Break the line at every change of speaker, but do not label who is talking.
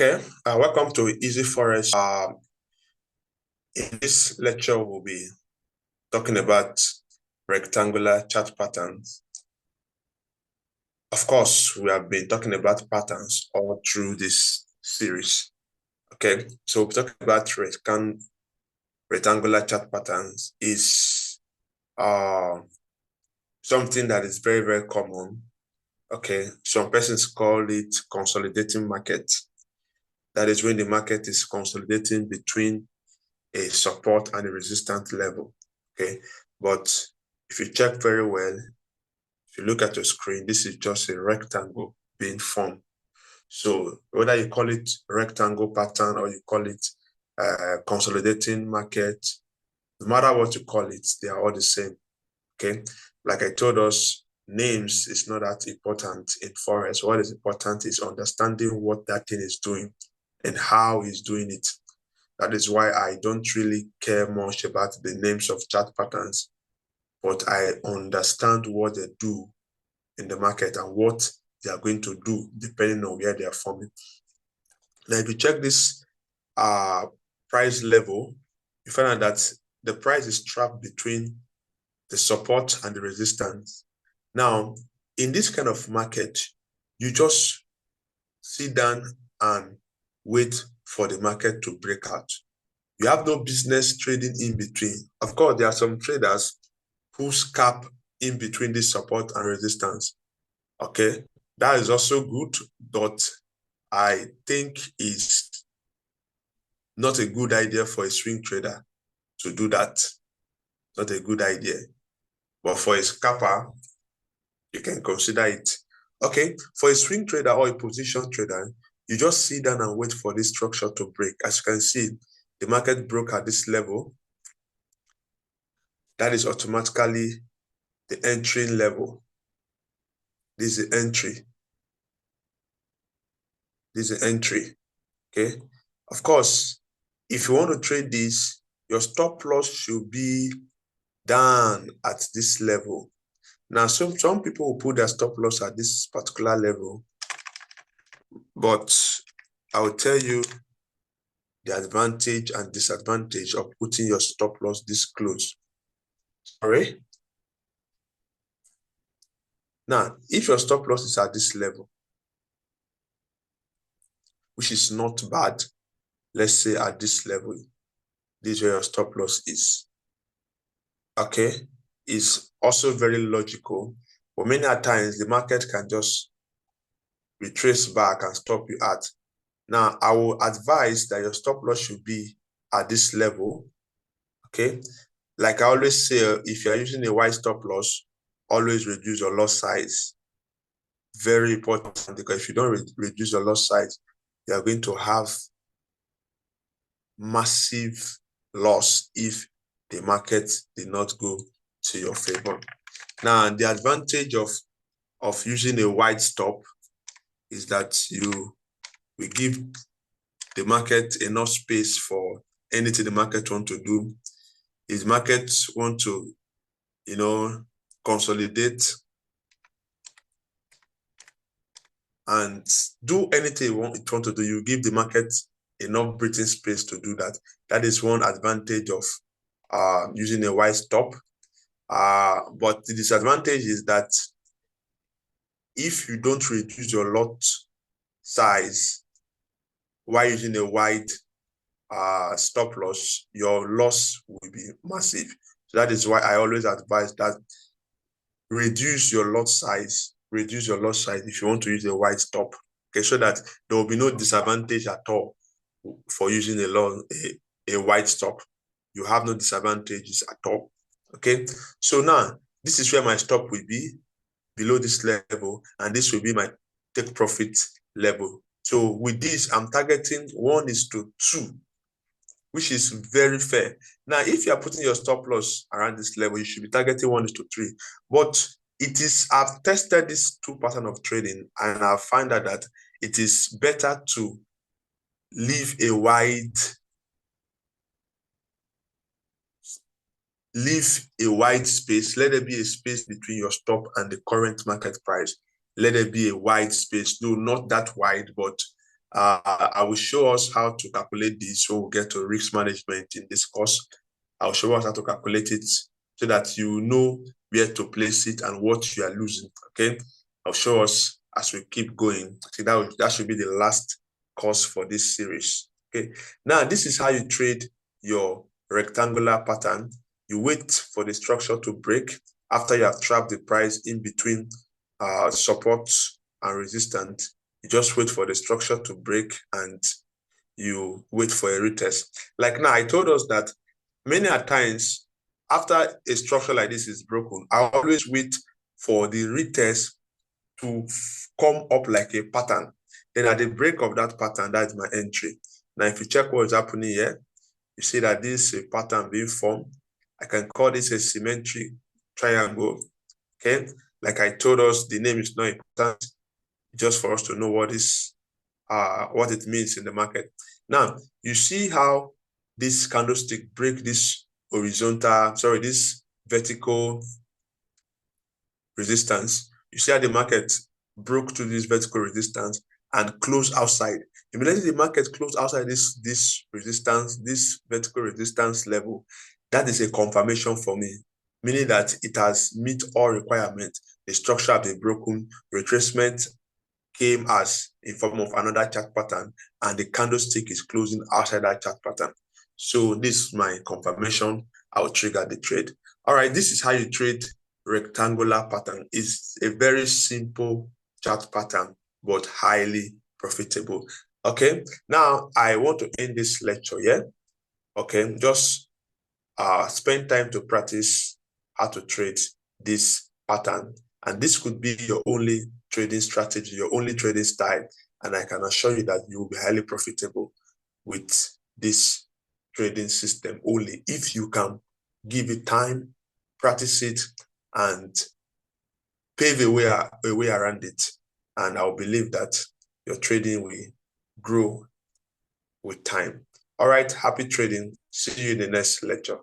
Okay, welcome to Easy Forex. In this lecture, we'll be talking about rectangular chart patterns. Of course, we have been talking about patterns all through this series. Okay, so we're talking about rectangular chart patterns is something that is very, very common. Okay, some persons call it consolidating market. That is when the market is consolidating between a support and a resistance level. Okay, but if you check very well, if you look at your screen, this is just a rectangle being formed. So whether you call it rectangle pattern or you call it consolidating market, no matter what you call it, they are all the same. Okay, like I told us, names is not that important in Forex. What is important is understanding what that thing is doing and how it's doing it. That is why I don't really care much about the names of chart patterns, but I understand what they do in the market and what they are going to do depending on where they are forming. Now, if you check this price level, you find out that the price is trapped between the support and the resistance. Now, in this kind of market, you just sit down and wait for the market to break out. You have no business trading in between. Of course, there are some traders who scalp in between this support and resistance. Okay, that is also good, but I think it's not a good idea for a swing trader to do that. Not a good idea. But for a scalper, you can consider it. Okay, for a swing trader or a position trader, you just sit down and wait for this structure to break. As you can see, the market broke at this level. That is automatically the entry level. This is the entry. This is the entry. Okay. Of course, if you want to trade this, your stop loss should be down at this level. Now, some people will put their stop loss at this particular level, but I will tell you the advantage and disadvantage of putting your stop loss this close. Sorry. Now, if your stop loss is at this level, which is not bad, let's say at this level, this is where your stop loss is. Okay, it's also very logical, but many times the market can just retrace back and stop you at. Now, I will advise that your stop loss should be at this level. Okay, like I always say, if you are using a wide stop loss, always reduce your loss size. Very important, because if you don't reduce your loss size, you are going to have massive loss if the market did not go to your favor. Now, the advantage of using a wide stop is that you will give the market enough space for anything the market want to do. If market want to, consolidate and do anything it want to do, you give the market enough breathing space to do that. That is one advantage of using a wide stop. But the disadvantage is that if you don't reduce your lot size while using a wide stop loss, your loss will be massive. So that is why I always advise that reduce your lot size. Reduce your lot size if you want to use a wide stop. Okay, so that there will be no disadvantage at all for using a wide stop. You have no disadvantages at all. Okay, so now this is where my stop will be, below this level, and this will be my take profit level. So with this, I'm targeting 1:2, which is very fair. Now, if you are putting your stop loss around this level, you should be targeting 1:3. But I've tested this two pattern of trading, and I find out that it is better to leave a wide space. Let there be a space between your stop and the current market price. Let there be a wide space. No, not that wide, but I will show us how to calculate this when we get to risk management in this course. I'll show us how to calculate it so that you know where to place it and what you are losing, okay? I'll show us as we keep going. See, that should be the last course for this series, okay? Now, this is how you trade your rectangular pattern. You wait for the structure to break after you have trapped the price in between support and resistance. You just wait for the structure to break and you wait for a retest. Like now, I told us that many a times after a structure like this is broken, I always wait for the retest to come up like a pattern. Then at the break of that pattern, that's my entry. Now, if you check what is happening here, you see that this is a pattern being formed. I can call this a symmetric triangle, okay? Like I told us, the name is not important, just for us to know what it means in the market. Now, you see how this candlestick break this this vertical resistance. You see how the market broke through this vertical resistance and closed outside. Immediately the market closed outside this resistance, this vertical resistance level, that is a confirmation for me, meaning that it has met all requirements. The structure has been broken, retracement came as in form of another chart pattern, and the candlestick is closing outside that chart pattern. So this is my confirmation. I'll trigger the trade. All right, this is how you trade rectangular pattern. It's a very simple chart pattern, but highly profitable. Okay, now I want to end this lecture here. Okay, just spend time to practice how to trade this pattern. And this could be your only trading strategy, your only trading style. And I can assure you that you will be highly profitable with this trading system only if you can give it time, practice it, and pave a way around it. And I'll believe that your trading will grow with time. All right, happy trading. See you in the next lecture.